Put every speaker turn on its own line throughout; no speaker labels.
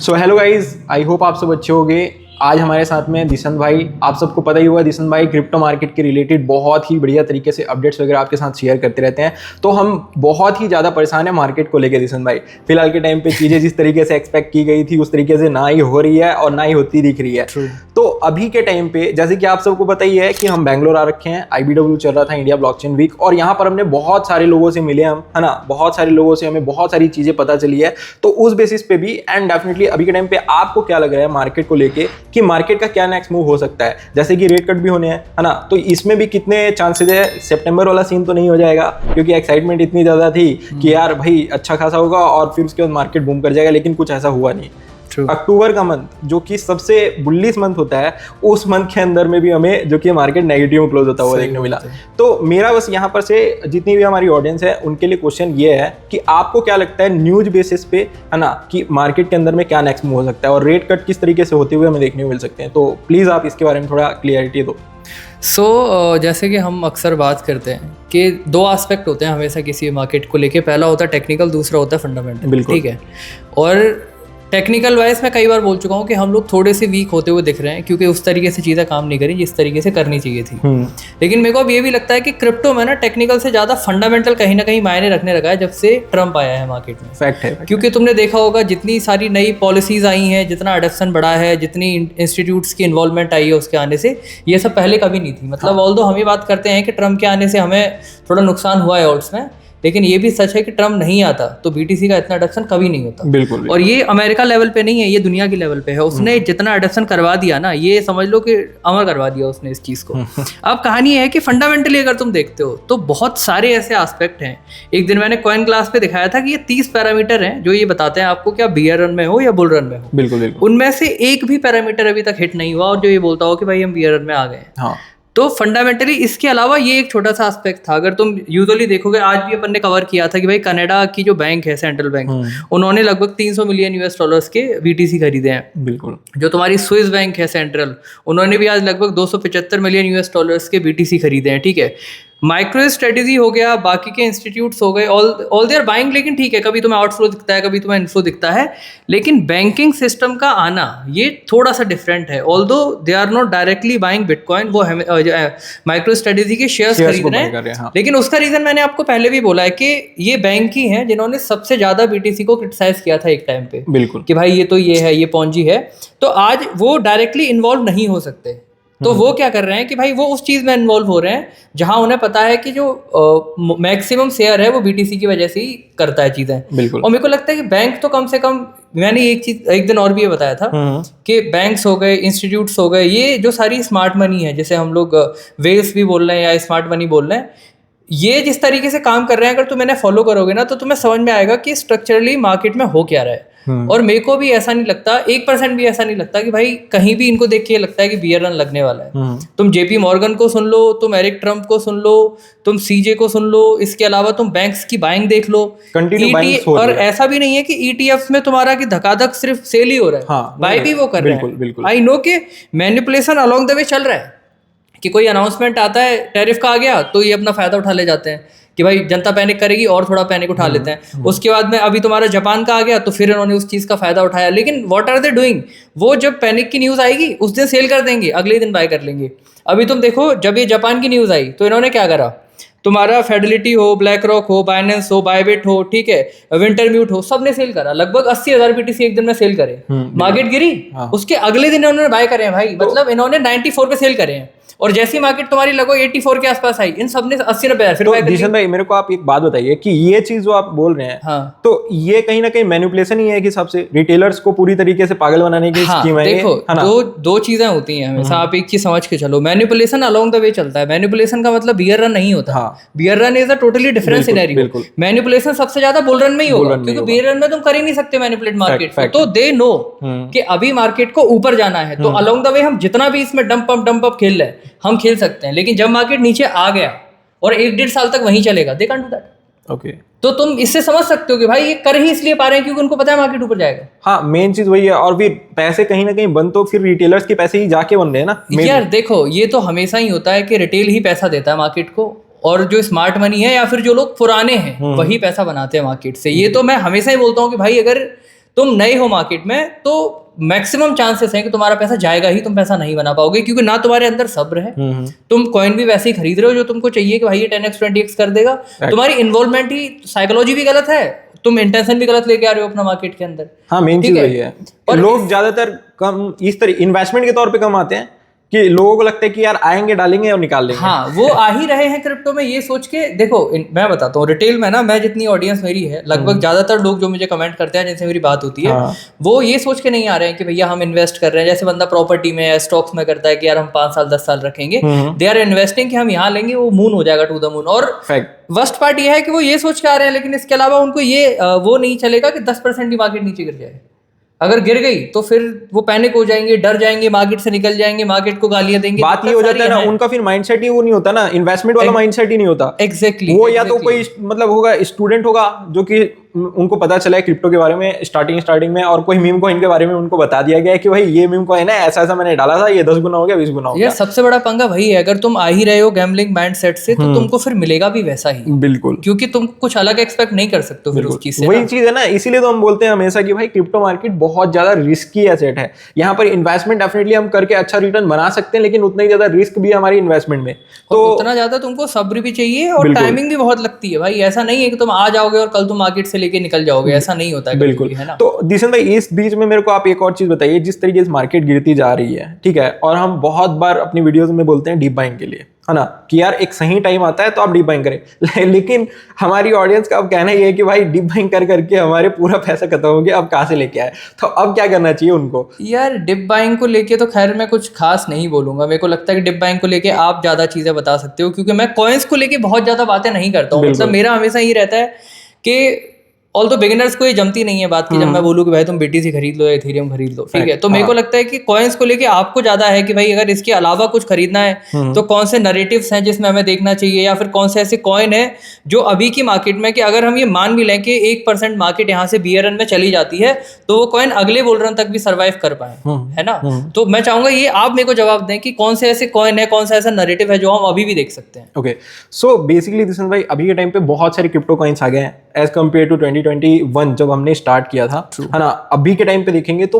So hello guys, I hope आप सब अच्छे होंगे। आज हमारे साथ में दिशन भाई। आप सबको पता ही होगा दिशन भाई क्रिप्टो मार्केट के रिलेटेड बहुत ही बढ़िया तरीके से अपडेट्स वगैरह आपके साथ शेयर करते रहते हैं। तो हम बहुत ही ज़्यादा परेशान है मार्केट को लेकर दिशन भाई। फिलहाल के टाइम पे चीज़ें जिस तरीके से एक्सपेक्ट की गई थी उस तरीके से ना ही हो रही है और ना ही होती दिख रही है। तो अभी के टाइम पे जैसे कि आप सबको पता ही है कि हम बैंगलोर आ रखे हैं, IBW चल रहा था, इंडिया ब्लॉकचेन वीक, और यहाँ पर हमने बहुत सारे लोगों से मिले हम, है ना। बहुत सारे लोगों से हमें बहुत सारी चीज़ें पता चली है। तो उस बेसिस पे भी एंड डेफिनेटली अभी के टाइम पे आपको क्या लग रहा है मार्केट को लेके कि मार्केट का क्या नेक्स्ट मूव हो सकता है। जैसे कि रेट कट भी होने हैं, है ना। तो इसमें भी कितने चांसेस है, सितंबर वाला सीन तो नहीं हो जाएगा क्योंकि एक्साइटमेंट इतनी ज़्यादा थी कि यार भाई अच्छा खासा होगा और फिर उसके बाद मार्केट बूम कर जाएगा, लेकिन कुछ ऐसा हुआ नहीं। अक्टूबर का मंथ जो कि सबसे बुलिश मंथ होता है, उस मंथ के अंदर में भी हमें जो कि मार्केट नेगेटिव में क्लोज होता हुआ देखने मिला। तो मेरा बस यहाँ पर से जितनी भी हमारी ऑडियंस है उनके लिए क्वेश्चन ये है कि आपको क्या लगता है न्यूज बेसिस पे, है ना, कि मार्केट के अंदर में क्या नेक्स्ट मूव हो सकता है और रेट कट किस तरीके से होते हुए हमें देखने को मिल सकते हैं। तो प्लीज़ आप इसके बारे में थोड़ा क्लियरिटी दो।
जैसे कि हम अक्सर बात करते हैं कि दो एस्पेक्ट होते हैं हमेशा किसी मार्केट को लेके। पहला होता है टेक्निकल, दूसरा होता है फंडामेंटल। ठीक है। और टेक्निकल वाइज मैं कई बार बोल चुका हूँ कि हम लोग थोड़े से वीक होते हुए दिख रहे हैं क्योंकि उस तरीके से चीज़ें काम नहीं करी जिस तरीके से करनी चाहिए थी। लेकिन मेरे को अब ये भी लगता है कि क्रिप्टो में ना टेक्निकल से ज़्यादा फंडामेंटल कहीं ना कहीं मायने रखने लगा है जब से ट्रम्प आया है मार्केट में।
फैक्ट है।
क्योंकि तुमने देखा होगा जितनी सारी नई पॉलिसीज़ आई हैं, जितना अडॉप्शन बढ़ा है, जितनी इंस्टीट्यूट्स की इन्वॉल्वमेंट आई है उसके आने से, ये सब पहले कभी नहीं थी। मतलब ऑल्दो हम ये बात करते हैं कि ट्रम्प के आने से हमें थोड़ा नुकसान हुआ है ऑल्ट्स में, लेकिन ये भी सच है कि ट्रम्प नहीं आता तो BTC का इतना अडॉप्शन कभी नहीं होता।
बिल्कुल।
और ये अमेरिका लेवल पे नहीं है, ये दुनिया की लेवल पे है। उसने जितना अडॉप्शन करवा दिया ना, ये समझ लो कि अमर करवा दिया उसने इस चीज़ को। अब कहानी है कि फंडामेंटली अगर तुम देखते हो तो बहुत सारे ऐसे एस्पेक्ट हैं। एक दिन मैंने कॉइन क्लास पे दिखाया था कि ये 30 पैरामीटर हैं जो ये बताते हैं आपको कि आप बियर रन में हो या बुल रन में हो।
बिल्कुल।
उनमें से एक भी पैरामीटर अभी तक हिट नहीं हुआ और जो ये बोलता हो कि भाई हम बियर रन में आ गए हैं। तो फंडामेंटली इसके अलावा ये एक छोटा सा एस्पेक्ट था। अगर तुम यूजुअली देखोगे, आज भी अपन ने कवर किया था कि भाई कनाडा की जो बैंक है, सेंट्रल बैंक, उन्होंने लगभग $300 मिलियन के BTC खरीदे हैं।
बिल्कुल।
जो तुम्हारी स्विस बैंक है सेंट्रल, उन्होंने भी आज लगभग $275 मिलियन के BTC खरीदे हैं। ठीक है। माइक्रो स्ट्रेटेजी हो गया, बाकी के इंस्टीट्यूट्स हो गए, ऑल दे आर बाइंग। लेकिन ठीक है, कभी तुम्हें आउटफ्लो दिखता है, कभी तुम्हें इनफ्लो दिखता है, लेकिन बैंकिंग सिस्टम का आना ये थोड़ा सा डिफरेंट है। Although they are not directly buying Bitcoin, वो माइक्रो स्ट्रेटेजी के शेयर्स खरीद रहे हैं। हाँ। लेकिन उसका रीजन मैंने आपको पहले भी बोला है कि ये बैंक ही हैं जिन्होंने सबसे ज्यादा BTC को क्रिटिसाइज किया था एक टाइम पे।
बिल्कुल।
कि भाई ये तो ये है, ये पॉन्जी है। तो आज वो डायरेक्टली इन्वॉल्व नहीं हो सकते, तो वो क्या कर रहे हैं कि भाई वो उस चीज़ में इन्वॉल्व हो रहे हैं जहां उन्हें पता है कि जो मैक्सिमम शेयर है वो BTC की वजह से ही करता है चीज़ें।
बिल्कुल।
और मेरे को लगता है कि बैंक तो कम से कम, मैंने एक चीज़ एक दिन और भी ये बताया था कि बैंक्स हो गए, इंस्टीट्यूट्स हो गए, ये जो सारी स्मार्ट मनी है, जैसे हम लोग वेल्स भी बोल रहे हैं या स्मार्ट मनी बोल रहे हैं, ये जिस तरीके से काम कर रहे हैं, अगर तुम इन्हें फॉलो करोगे ना तो तुम्हें समझ में आएगा कि स्ट्रक्चरली मार्केट में हो क्या रहा है। और मेरे को भी ऐसा नहीं लगता, 1% भी ऐसा नहीं लगता कि भाई कहीं भी इनको देख के लगता है कि बियर रन लगने वाला है। तुम JP मॉर्गन को सुन लो, तुम एरिक ट्रम्प को सुन लो, तुम CJ को सुन लो, इसके अलावा तुम बैंक्स की बाइंग देख लो। और ऐसा भी नहीं है कि ETFs में तुम्हारा कि धकाधक सिर्फ सेल ही हो रहा है, बाय भी वो कर रहे हैं। आई नो कि मैनिपुलेशन अलोंग द वे चल रहा है कि कोई अनाउंसमेंट आता है टैरिफ का आ गया तो ये अपना फायदा उठा ले जाते हैं कि भाई जनता पैनिक करेगी और थोड़ा पैनिक उठा लेते हैं। उसके बाद में अभी तुम्हारा जापान का आ गया तो फिर इन्होंने उस चीज़ का फायदा उठाया। लेकिन व्हाट आर दे डूइंग, वो जब पैनिक की न्यूज़ आएगी उस दिन सेल कर देंगे, अगले दिन बाय कर लेंगे। अभी तुम देखो, जब ये जापान की न्यूज़ आई तो इन्होंने क्या करा, तुम्हारा फेडलिटी हो, ब्लैक रॉक हो, बाइनेंस हो, बायबिट हो, ठीक है, विंटरम्यूट हो, सबने सेल करा। लगभग 80,000 BTC एक दिन में सेल करे। मार्केट गिरी, उसके अगले दिन इन्होंने बाय करे हैं भाई। मतलब इन्होंने 94 पे सेल करे हैं और जैसी मार्केट तुम्हारी लगभग 84 के आसपास आई, इन सब ने 80-90 फिर।
तो दिशन भाई मेरे को आप एक बात बताइए कि ये चीज जो आप बोल रहे हैं, हाँ, तो ये कहीं ना कहीं मैनिपुलेशन ही है कि सबसे रिटेलर्स को पूरी तरीके से पागल बनाने की स्कीम है।
देखो, दो चीजें होती हैं हमेशा, आप एक चीज समझ के चलो। मैनिपुलेशन अलोंग द वे चलता है। मैनिपुलेशन का मतलब बियर रन नहीं होता। Bear run is a totally different scenario. Manipulation सबसे ज्यादा बुल रन में ही होगा, क्योंकि बियर रन में तुम कर ही नहीं सकते मैनिपुलेट मार्केट। तो दे नो कि अभी मार्केट को ऊपर जाना है, तो अलोंग द वे हम जितना भी इसमें डंप अप खेल रहे हैं हम खेल सकते हैं। लेकिन जब मार्केट नीचे आ गया और 1-1.5 साल तक वहीं चलेगा, they can't do that.
Okay.
तो तुम इससे समझ सकते हो कि भाई ये कर ही इसलिए पा रहे हैं क्योंकि उनको पता है मार्केट ऊपर जाएगा।
हाँ, मेन चीज वही है। और फिर पैसे कहीं ना कहीं बन तो फिर रिटेलर्स के पैसे ही जाके बन रहे हैं ना
यार। देखो, ये तो हमेशा ही होता है कि रिटेल ही पैसा देता है मार्केट को, और जो स्मार्ट मनी है या फिर जो लोग पुराने हैं वही पैसा बनाते हैं मार्केट से। ये तो मैं हमेशा ही बोलता हूँ कि भाई अगर तुम नए हो मार्केट में तो मैक्सिमम चांसेस हैं कि तुम्हारा पैसा जाएगा ही, तुम पैसा नहीं बना पाओगे, क्योंकि ना तुम्हारे अंदर सब्र है। तुम कॉइन भी वैसे ही खरीद रहे हो जो तुमको चाहिए कि भाई ये 10x 20x कर देगा। तुम्हारी इन्वॉल्वमेंट ही, साइकोलॉजी भी गलत है, तुम इंटेंशन भी गलत लेके आ रहे हो अपना मार्केट के अंदर।
हाँ, मेन चीज वही है। और लोग ज्यादातर कम इस तरह इन्वेस्टमेंट के तौर पे कम आते हैं कि लोगों को लगता है कि यार आएंगे डालेंगे और निकाल लेंगे।
हाँ, वो आ ही रहे हैं क्रिप्टो में ये सोच के। देखो मैं बताता हूँ, रिटेल में ना, मैं जितनी ऑडियंस मेरी है, लगभग ज्यादातर लोग जो मुझे कमेंट करते हैं जिनसे मेरी बात होती है, वो ये सोच के नहीं आ रहे हैं कि भैया हम इन्वेस्ट कर रहे हैं, जैसे बंदा प्रॉपर्टी में या स्टॉक्स में करता है कि यार हम 5 साल 10 साल रखेंगे। दे आर इन्वेस्टिंग कि हम यहाँ लेंगे, वो मून हो जाएगा, टू द मून। और वर्स्ट पार्ट ये है कि वो ये सोच के आ रहे हैं, लेकिन इसके अलावा उनको ये वो नहीं चलेगा कि 10% की मार्केट नीचे गिर जाए। अगर गिर गई तो फिर वो पैनिक हो जाएंगे, डर जाएंगे, मार्केट से निकल जाएंगे, मार्केट को गालियां देंगे।
बात ये हो जाता है ना, उनका फिर माइंडसेट ही वो नहीं होता ना, इन्वेस्टमेंट वाला माइंडसेट ही नहीं होता।
एग्जैक्टली
वो या तो कोई मतलब होगा स्टूडेंट होगा जो कि उनको पता चला है क्रिप्टो के बारे में स्टार्टिंग में, और कोई मीम कॉइन के बारे में उनको बता दिया गया है कि भाई ये मीम कॉइन है, ऐसा ऐसा मैंने डाला था, ये 10 गुना हो गया, 20 गुना हो गया।
यार सबसे बड़ा पंगा वही है, अगर तुम आ ही रहे हो गैम्बलिंग माइंडसेट से तो तुमको फिर मिलेगा भी वैसा ही।
बिल्कुल,
क्योंकि तुम कुछ अलग एक्सपेक्ट नहीं कर सकते फिर उस चीज से।
वही चीज है ना, इसीलिए तो हम बोलते हैं हमेशा कि भाई क्रिप्टो मार्केट बहुत ज्यादा रिस्की एसेट है। यहाँ पर इन्वेस्टमेंट डेफिनेटली हम करके अच्छा रिटर्न बना सकते हैं, लेकिन उतना ही ज्यादा रिस्क भी है हमारी इन्वेस्टमेंट में। तो
उतना ज्यादा तुमको सब्र भी चाहिए और टाइमिंग भी बहुत लगती है भाई। ऐसा नहीं है कि तुम आ जाओगे और कल तुम मार्केट से लेके निकल जाओगे, ऐसा नहीं होता है।
बिल्कुल,
है ना।
तो दिशन भाई इस बीच में मेरे को आप एक और चीज बताइए, जिस तरीके से मार्केट गिरती जा रही है, ठीक है, और हम बहुत बार अपनी वीडियोस में बोलते हैं डीप बाइंग के लिए, है ना, कि यार एक सही टाइम आता है तो आप डीप बाइंग करें। लेकिन हमारी ऑडियंस का अब कहना ये है कि भाई डीप बाइंग कर करके हमारे पूरा पैसा खत्म हो गया, अब कहाँ से लेके आए, तो अब क्या करना चाहिए उनको?
यार डिप बाइंग को लेके तो खैर मैं कुछ खास नहीं बोलूंगा। मेरे को लगता है कि डिप बाइंग को लेके आप ज्यादा चीजें बता सकते हो, क्योंकि मैं कॉइन्स को लेके बहुत ज्यादा बातें नहीं करता हूँ। मतलब मेरा हमेशा ये रहता है कि ऑल तो बिगिनर्स को ये जमती नहीं है बात की, जब मैं बोलूँ कि भाई तुम बीटीसी खरीद लो या इथेरियम खरीद लो, ठीक है। तो मेरे को लगता है कि कॉइन्स को लेके आपको ज्यादा है कि भाई अगर इसके अलावा कुछ खरीदना है तो कौन से नरेटिव्स हैं जिसमें हमें देखना चाहिए, या फिर कौन से ऐसे कॉइन है जो अभी की मार्केट में, कि अगर हम ये मान भी लें कि 1% मार्केट यहाँ से बियर रन में चली जाती है तो वो कॉइन अगले बुल रन तक भी सर्वाइव कर पाए, है ना। तो मैं चाहूंगा ये आप मेरे को जवाब दें कि कौन से ऐसे कॉइन है, कौन सा ऐसा नरेटिव है जो हम अभी भी देख सकते हैं।
ओके, सो बेसिकली दिशन भाई अभी के टाइम पे बहुत सारे क्रिप्टो कॉइन्स आ गए हैं एज कम्पेयर टू 2021 जब हमने स्टार्ट किया था, है ना। अभी के टाइम पे देखेंगे तो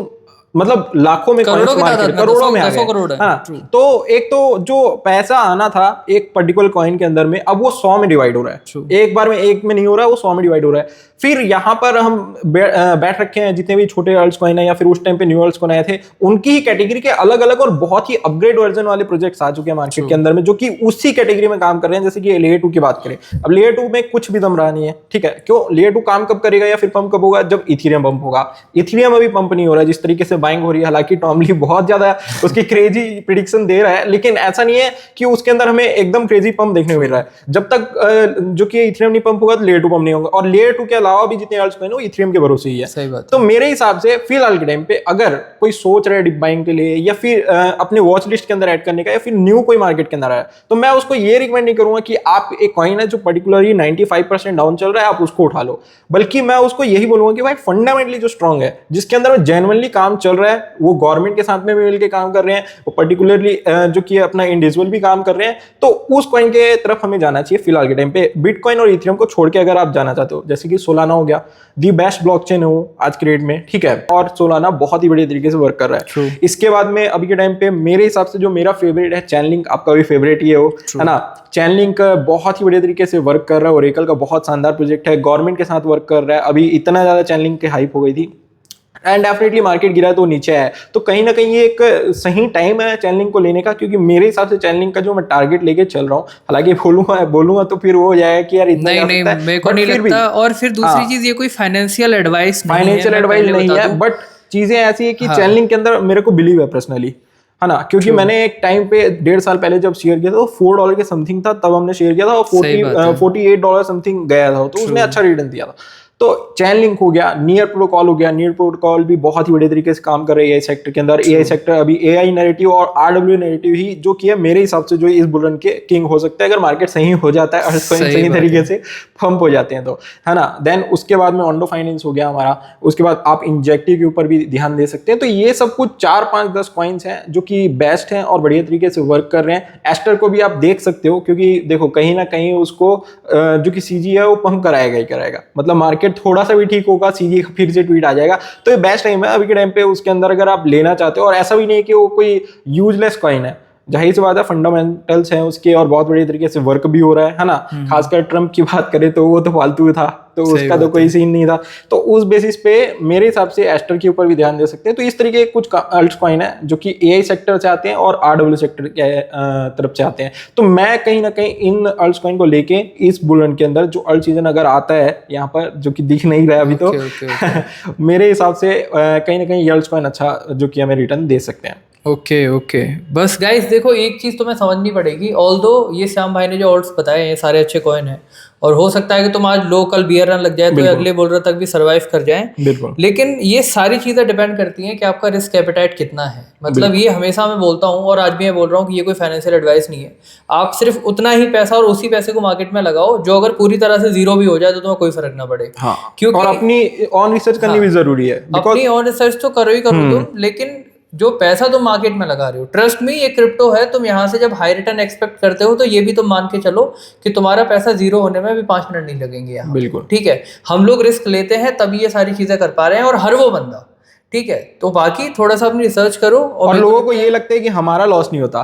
मतलब लाखों में
करोड़ों
करोड़ों में आ गए, हाँ। तो एक तो जो पैसा आना था एक पर्टिकुलर कॉइन के अंदर में, अब वो 100 में डिवाइड हो रहा है। एक बार में एक में नहीं हो रहा है, वो 100 में डिवाइड हो रहा है। फिर यहाँ पर हम बैठ रखे हैं जितने भी छोटे अल्ट्स कॉइन है या फिर उस टाइम पे न्यू अल्ट्स कॉइन आए थे, उनकी ही कैटेगरी के अलग अलग और बहुत ही अपग्रेड वर्जन वाले प्रोजेक्ट्स आ चुके हैं मार्केट के अंदर में, जो कि उसी कैटेगरी में काम कर रहे हैं। जैसे कि लेयर 2 की बात करें, अब लेयर 2 में कुछ भी दम रहा नहीं है, ठीक है। क्यों? लेयर 2 काम कब करेगा या फिर पंप कब होगा? जब इथेरियम पंप होगा। इथेरियम अभी पंप नहीं हो रहा है, जिस तरीके से बाइंग हो रही है। हालांकि टॉमली बहुत ज्यादा उसकी क्रेजी प्रिडिक्शन दे रहा है, लेकिन ऐसा नहीं है कि उसके अंदर हमें एकदम क्रेजी पंप देखने को मिल रहा है। जब तक जो कि इथेरियम नहीं पंप होगा तो लेयर 2 पंप नहीं होगा, और लेयर 2 के अलावा भी जितने अल्ट्स वो इथेरियम के भरोसे ही है।
सही बात।
तो मेरे हिसाब से फिलहाल के टाइम पे अगर कोई सोच रहा है डिप बाइंग के लिए या फिर अपने वॉच लिस्ट के अंदर ऐड करने का, या फिर न्यू कोई मार्केट के अंदर आया, तो मैं उसको ये रिकमेंड नहीं करूंगा कि आप एक कॉइन है जो पर्टिकुलरली 95% डाउन चल रहा है आप उसको उठा लो, बल्कि मैं उसको यही बोलूंगा कि भाई फंडामेंटली जो स्ट्रांग है, जिसके अंदर जेन्युइनली काम चल रहा है, वो गवर्नमेंट के साथ में भी मिलकर काम कर रहे हैं, वो पर्टिकुलरली जो कि अपना इंडिविजुअल भी काम कर रहे हैं, तो उस कॉइन के तरफ हमें जाना चाहिए फिलहाल के टाइम पे। बिटकॉइन और इथेरियम को छोड़ के अगर आप जाना चाहते हो, जैसे कि सोलाना हो गया, दी बेस्ट ब्लॉकचेन है वो आज के डेट में, ठीक है, और सोलाना बहुत ही बढ़िया तरीके से वर्क कर रहा है। इसके बाद में अभी के टाइम पे मेरे हिसाब से जो मेरा फेवरेट है चैनलिंक, आपका भी फेवरेट ही है वो, है ना। चैनलिंक बहुत ही बढ़िया तरीके से वर्क कर रहा है, ओरेकल का बहुत शानदार प्रोजेक्ट है, गवर्नमेंट के साथ वर्क कर रहा है। अभी इतना ज्यादा चैनलिंक की हाइप हो गई थी एंड डेफिनेटली मार्केट गिरा तो नीचे है, तो कहीं ना कहीं ये एक सही टाइम है चैनलिंक को लेने का, क्योंकि मेरे हिसाब से चैनलिंक का जो मैं टारगेट लेके चल रहा हूँ, हालांकि बोलूंगा तो फिर वो हो जाएगा कि यार इतना
नहीं मेरे को नहीं लगता। और फिर दूसरी चीज, ये कोई फाइनेंशियल एडवाइस
नहीं है, बट चीजें ऐसी है कि चैनलिंक के अंदर मेरे को बिलीव है पर्सनली, है ना, क्योंकि मैंने एक टाइम पे 1.5 साल पहले जब शेयर किया था तो $4 के समथिंग था, तब हमने शेयर किया था, और $48 समथिंग गया था, तो उसने अच्छा रिटर्न दिया था। तो चैन लिंक हो गया, नियर प्रोटोकॉल हो गया, नियर प्रोटोकॉल भी बहुत ही बड़े तरीके से काम कर रही है एआई सेक्टर के अंदर। एआई सेक्टर अभी एआई नैरेटिव और आरडब्ल्यू नैरेटिव ही जो कि है मेरे हिसाब से जो इस बुल रन के किंग हो सकता है, अगर मार्केट सही हो जाता है और सही तरीके से पंप हो जाते हैं तो, है ना। देन उसके बाद में ऑन्डो फाइनेंस हो गया हमारा, उसके बाद आप इंजेक्टिव के ऊपर भी ध्यान दे सकते हैं। तो ये सब कुछ 4, 5, 10 कॉइन्स हैं जो कि बेस्ट हैं और बढ़िया तरीके से वर्क कर रहे हैं। एस्टर को भी आप देख सकते हो, क्योंकि देखो कहीं ना कहीं उसको जो कि सीजी है वो पंप कराएगा ही कराएगा, मतलब मार्केट मार्केट थोड़ा सा भी ठीक होगा सीधी फिर से ट्वीट आ जाएगा। तो ये बेस्ट टाइम है अभी के टाइम पे उसके अंदर अगर आप लेना चाहते हो। और ऐसा भी नहीं है कि वो कोई यूजलेस कॉइन है, जाहिर सी बात है फंडामेंटल्स हैं उसके और बहुत बड़ी तरीके से वर्क भी हो रहा है ना। खासकर ट्रम्प की बात करें तो वो तो फालतू था, तो उसका तो कोई सीन नहीं था। तो उस बेसिस पे मेरे हिसाब से एस्टर के ऊपर भी ध्यान दे सकते हैं। तो इस तरीके के कुछ अल्ट कॉइन है जो कि एआई सेक्टर से आते हैं और आरडब्ल्यू सेक्टर के तरफ से आते हैं। तो मैं कहीं ना कहीं इन अल्ट कॉइन को लेके इस बुल रन के अंदर जो अल्ट सीजन अगर आता है यहाँ पर, जो कि दिख नहीं रहा है अभी तो मेरे हिसाब से कहीं ना कहीं ये अल्ट कॉइन अच्छा जो कि हमें रिटर्न दे सकते हैं।
ओके बस गाइस देखो एक चीज़ तो मैं समझनी पड़ेगी, ऑल्दो ये श्याम भाई ने जो ऑल्ट्स बताए ये सारे अच्छे कॉइन हैं और हो सकता है कि तुम आज लो कल बियर रन लग जाए तो अगले बुल रन तक भी सर्वाइव कर जाएं।
बिल्कुल।
लेकिन ये सारी चीज़ें डिपेंड करती हैं कि आपका रिस्क एपेटाइट कितना है। मतलब ये हमेशा मैं बोलता हूँ और आज भी मैं बोल रहा हूँ कि ये कोई फाइनेंशियल एडवाइस नहीं है। आप सिर्फ उतना ही पैसा और उसी पैसे को मार्केट में लगाओ जो अगर पूरी तरह से जीरो भी हो जाए तो तुम्हें कोई फर्क ना पड़े।
हाँ।
क्योंकि
और अपनी ऑन रिसर्च करनी भी जरूरी है।
अपनी ऑन रिसर्च तो करो ही करो तुम, लेकिन जो पैसा तुम मार्केट में लगा रहे हो, ट्रस्ट में ये क्रिप्टो है, तुम यहाँ से जब हाई रिटर्न एक्सपेक्ट करते हो तो ये भी तुम मान के चलो कि तुम्हारा पैसा जीरो होने में भी 5 मिनट नहीं लगेंगे यहाँ।
बिल्कुल
ठीक है, हम लोग रिस्क लेते हैं तभी ये सारी चीजें कर पा रहे हैं और हर वो बंदा। ठीक है, तो बाकी थोड़ा सा अपनी रिसर्च करो।
और लोगों को ये लगता है कि हमारा लॉस नहीं होता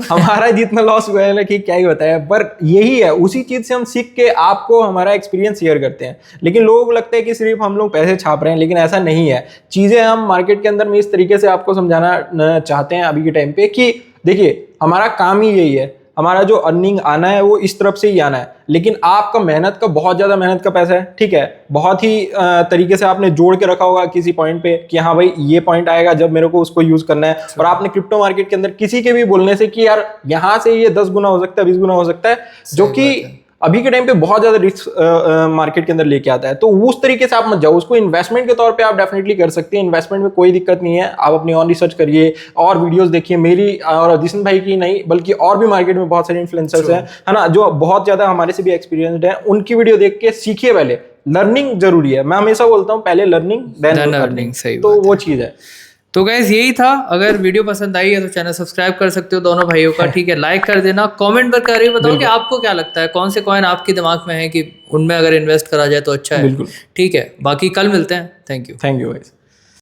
हमारा जितना लॉस हुआ है ना कि क्या ही होता है, पर यही है उसी चीज से हम सीख के आपको हमारा एक्सपीरियंस शेयर करते हैं। लेकिन लोगों को लगता है कि सिर्फ हम लोग पैसे छाप रहे हैं, लेकिन ऐसा नहीं है। चीजें हम मार्केट के अंदर में इस तरीके से आपको समझाना चाहते हैं अभी के टाइम पे कि देखिए हमारा काम ही यही है, हमारा जो अर्निंग आना है वो इस तरफ से ही आना है। लेकिन आपका मेहनत का बहुत ज्यादा मेहनत का पैसा है, ठीक है, बहुत ही तरीके से आपने जोड़ के रखा होगा किसी पॉइंट पे कि हाँ भाई ये पॉइंट आएगा जब मेरे को उसको यूज करना है। और आपने क्रिप्टो मार्केट के अंदर किसी के भी बोलने से कि यार यहाँ से ये 10 गुना हो सकता है, 20 गुना हो सकता है, जो कि अभी के टाइम पे बहुत ज्यादा रिस्क मार्केट के अंदर लेके आता है। तो उस तरीके से आप मत जाओ, उसको इन्वेस्टमेंट के तौर पे आप डेफिनेटली कर सकते हैं। इन्वेस्टमेंट में कोई दिक्कत नहीं है, आप अपनी ऑन रिसर्च करिए और वीडियोस देखिए, मेरी और दिशन भाई की नहीं बल्कि और भी मार्केट में बहुत सारे इन्फ्लुएंसर्स हैं, है ना, जो बहुत ज्यादा हमारे से भी एक्सपीरियंस्ड हैं। उनकी वीडियो देख के सीखिए। पहले लर्निंग जरूरी है, मैं हमेशा बोलता हूँ पहले लर्निंग देन अर्निंग। तो वो चीज है।
तो गाइस यही था। अगर वीडियो पसंद आई है तो चैनल सब्सक्राइब कर सकते हो दोनों भाइयों का। ठीक है, लाइक कर देना, कमेंट पर कर ही बताओ कि आपको क्या लगता है, कौन से कॉइन आपके दिमाग में है कि उनमें अगर इन्वेस्ट करा जाए तो अच्छा है।
बिल्कुल
ठीक है, बाकी कल मिलते हैं। Thank you
guys.